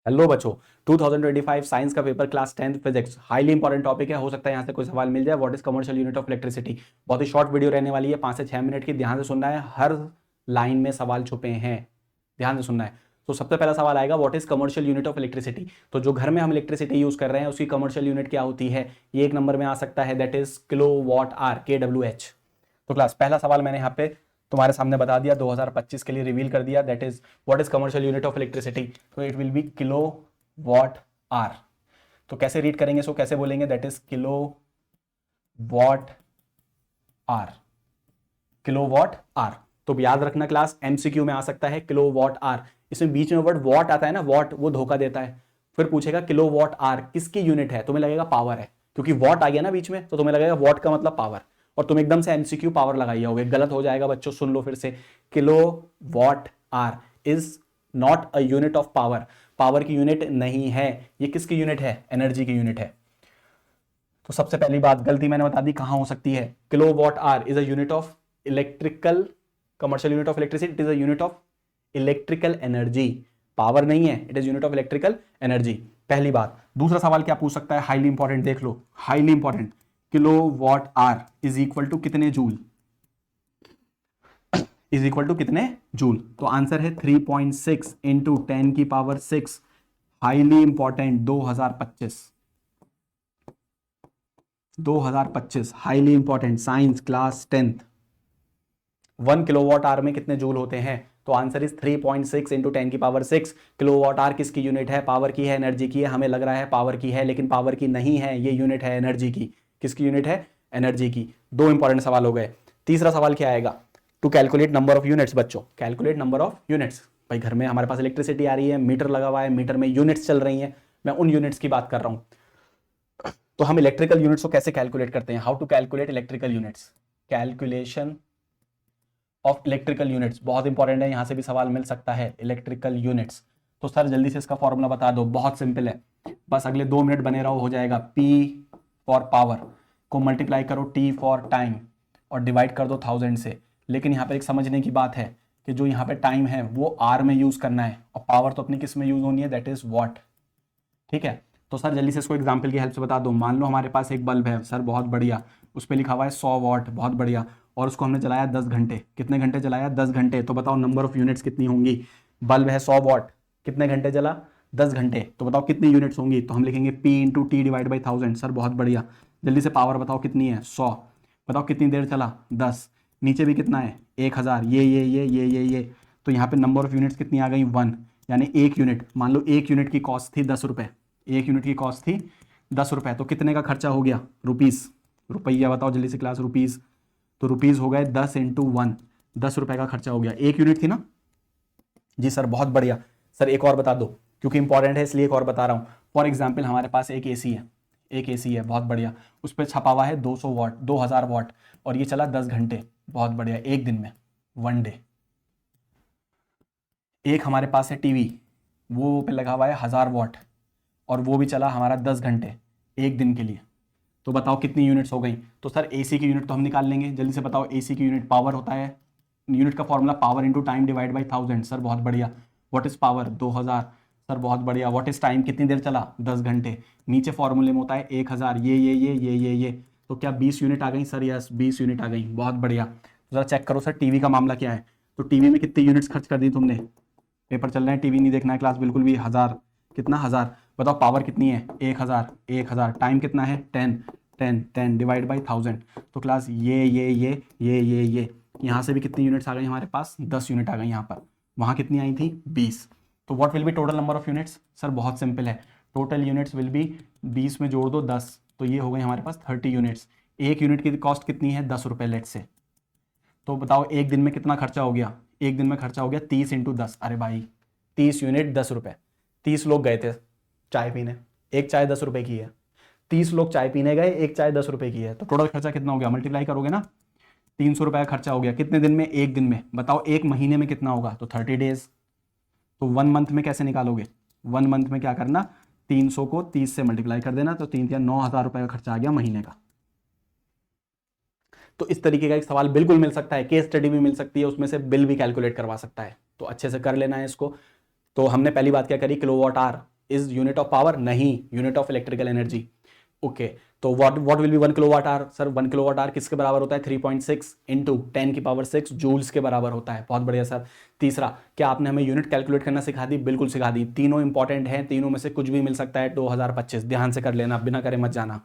Hello बच्चों, 2025 science का paper class 10th physics highly important topic है। हो सकता है यहाँ से कोई सवाल मिल जाए। What is commercial unit of electricity. बहुत ही शॉर्ट वीडियो रहने वाली है, 5 से 6 मिनट की। ध्यान से सुनना है, हर लाइन में सवाल छुपे हैं, ध्यान से सुनना है। तो सबसे पहला सवाल आएगा, what is commercial unit of electricity. तो जो घर में हम इलेक्ट्रिसिटी यूज कर रहे हैं उसकी कमर्शियल यूनिट क्या होती है, ये एक नंबर में आ सकता है, that is kilowatt hour, KWH। तो क्लास पहला सवाल मैंने यहाँ पे तुम्हारे सामने बता दिया, 2025 के लिए रिवील कर दिया, that is what is commercial unit of electricity. तो it will be kilowatt hour. तो कैसे रीड करेंगे इसको, कैसे बोलेंगे, that is kilowatt hour, kilowatt hour. तो याद रखना क्लास, एमसीक्यू में आ सकता है किलो वॉट आर। इसमें बीच में वर्ड वॉट आता है ना, वॉट, वो धोखा देता है। फिर पूछेगा किलो वॉट आर किसकी यूनिट है, तुम्हें लगेगा पावर है, क्योंकि वॉट आ गया ना बीच में, तो तुम्हें लगेगा वॉट का मतलब पावर, और तुम एकदम से एमसीक्यू पावर लगाई होगे, गलत हो जाएगा बच्चों। सुन लो फिर से, kilowatt hour is not a unit of power. Power की यूनिट नहीं है, ये किसकी यूनिट है, एनर्जी की यूनिट है। तो सबसे पहली बात गलती मैंने बता दी कहां हो सकती है। Kilowatt hour is a unit of electrical, commercial unit of electricity, it is a unit of electrical energy. Power नहीं है, it is unit of electrical energy. पहली बात। दूसरा सवाल क्या पूछ सकता है, हाईली इंपॉर्टेंट, देख लो, highly important. Kilowatt hour is equal to कितने जूल, इज इक्वल टू कितने जूल। तो आंसर है 3.6 into 10⁶। Highly important, 2025 highly important, science class 10th। 1 kilowatt hour में कितने जूल होते हैं। तो answer is 3.6 into 10⁶। Kilowatt hour किसकी यूनिट है, पावर की है, एनर्जी की है। हमें लग रहा है पावर की है, लेकिन पावर की नहीं है, ये यूनिट है एनर्जी की। किसकी यूनिट है, एनर्जी की। दो इंपॉर्टेंट सवाल हो गए। तीसरा सवाल क्या आएगा, to calculate number of units. बच्चों कैलकुलेट नंबर ऑफ यूनिट्स। भाई घर में हमारे पास इलेक्ट्रिसिटी आ रही है, मीटर लगा हुआ है, मीटर में यूनिट्स चल रही हैं, मैं उन यूनिट्स की बात कर रहा हूं। तो हम इलेक्ट्रिकल यूनिट्स को कैसे कैलकुलेट करते हैं, how to calculate electrical units. Calculation of electrical units बहुत इंपॉर्टेंट है, यहां से भी सवाल मिल सकता है, इलेक्ट्रिकल यूनिट्स। तो सर जल्दी से इसका फॉर्मूला बता दो, बहुत सिंपल है, बस अगले 2 मिनट बने रहो, हो जाएगा। P फॉर पावर को मल्टीप्लाई करो T फॉर टाइम और डिवाइड कर दो 1000 से। लेकिन यहाँ पे एक समझने की बात है कि जो यहाँ पे टाइम है वो R में यूज करना है, और पावर तो अपनी किस में यूज होनी है, दैट इज वॉट। ठीक है। तो सर जल्दी से इसको एग्जाम्पल की हेल्प से बता दो। मान लो हमारे पास एक बल्ब है, सर बहुत बढ़िया, उस पर लिखा हुआ है 100 वॉट, बहुत बढ़िया, और उसको हमने जलाया 10 घंटे। कितने घंटे जलाया, 10 घंटे। तो बताओ नंबर ऑफ यूनिट्स कितनी होंगी। बल्ब है 100 वॉट, कितने घंटे जला, 10 घंटे। तो बताओ कितनी यूनिट्स होंगी। तो हम लिखेंगे P into T divide by 1000। Sir बहुत बढ़िया। जल्दी से पावर बताओ कितनी है, 100। बताओ कितनी देर चला, 10। नीचे भी कितना है, 1000। ये। तो यहाँ पे नंबर ऑफ यूनिट्स कितनी आ गई, 1। यानी एक यूनिट, मान लो एक यूनिट की कॉस्ट थी 10 रुपये, एक यूनिट की कॉस्ट थी 10 रुपये। तो कितने का खर्चा हो गया, रुपीस, रुपया बताओ जल्दी से क्लास, रुपीस। तो रुपीस हो गए 10 इंटू 1, 10 रुपए का खर्चा हो गया। एक यूनिट थी ना जी सर, बहुत बढ़िया। सर एक और बता दो, क्योंकि इंपॉर्टेंट है इसलिए एक और बता रहा हूँ। फॉर एग्जाम्पल हमारे पास एक एसी है, एक एसी है, बहुत बढ़िया, उस पर छपा हुआ है 200 वॉट, 2000 वॉट, और ये चला 10 घंटे, बहुत बढ़िया, एक दिन में, 1 डे। एक हमारे पास है टीवी, वो पे लगा हुआ है 1000 वॉट, और वो भी चला हमारा 10 घंटे, एक दिन के लिए। तो बताओ कितनी यूनिट्स हो गई। तो सर एसी की यूनिट तो हम निकाल लेंगे, जल्दी से बताओ। एसी की यूनिट पावर होता है, यूनिट का formula power into time divide by 1000। Sir बहुत बढ़िया। What is power, 2000। सर बहुत बढ़िया। व्हाट इज टाइम, कितनी देर चला, 10 घंटे। नीचे फॉर्मूले में होता है 1000, ये। तो क्या 20 यूनिट आ गई, सर यस 20 यूनिट आ गई, बहुत बढ़िया। जरा चेक करो सर टीवी का मामला क्या है। तो टीवी में कितनी यूनिट्स खर्च कर दी तुमने, पेपर चल रहे हैं, टीवी नहीं देखना है क्लास बिल्कुल भी। 1000, कितना 1000। बताओ पावर कितनी है, 1000। टाइम कितना है, 10 डिवाइड बाई 1000। तो क्लास ये यहाँ से भी कितनी यूनिट्स आ गई हमारे पास, 10 यूनिट आ गई यहाँ पर। वहाँ कितनी आई थी, 20। तो what will B total number of units. Sir बहुत सिंपल है, टोटल यूनिट्स विल बी 20 में जोड़ दो 10, तो ये हो गई हमारे पास 30 यूनिट्स। एक यूनिट की कॉस्ट कितनी है, 10 रुपये लेट से। तो बताओ एक दिन में कितना खर्चा हो गया, एक दिन में खर्चा हो गया 30 इंटू 10। अरे भाई 30 यूनिट 10 रुपये, 30 लोग गए थे चाय पीने, एक चाय 10 रुपये की है, 30 लोग चाय पीने गए, एक चाय 10 रुपये की है, तो टोटल खर्चा कितना हो गया, मल्टीप्लाई करोगे ना, 300 रुपये का खर्चा हो गया। कितने दिन में, एक दिन में। बताओ एक महीने में कितना होगा, तो 30 डेज। तो 1 मंथ में कैसे निकालोगे, 1 मंथ में क्या करना, 300 को 30 से मल्टीप्लाई कर देना, तो 3 या 9,000 रुपये का खर्चा आ गया महीने का। तो इस तरीके का एक सवाल बिल्कुल मिल सकता है, केस स्टडी भी मिल सकती है, उसमें से बिल भी कैलकुलेट करवा सकता है, तो अच्छे से कर लेना है इसको। तो हमने पहली बात क्या करी, kilowatt hour is unit of power, नहीं, unit of electrical energy. Okay, तो what will be 1 kilowatt hour? Sir 1 kilowatt hour किसके बराबर होता है? 3.6 इंटू 10⁻6 जूल्स के बराबर होता है। बहुत बढ़िया सर। तीसरा, क्या आपने हमें यूनिट कैलकुलेट करना सिखा दी? बिल्कुल सिखा दी। तीनों इंपॉर्टेंट हैं, तीनों में से कुछ भी मिल सकता है 2025, ध्यान से कर लेना, बिना करे मत जाना।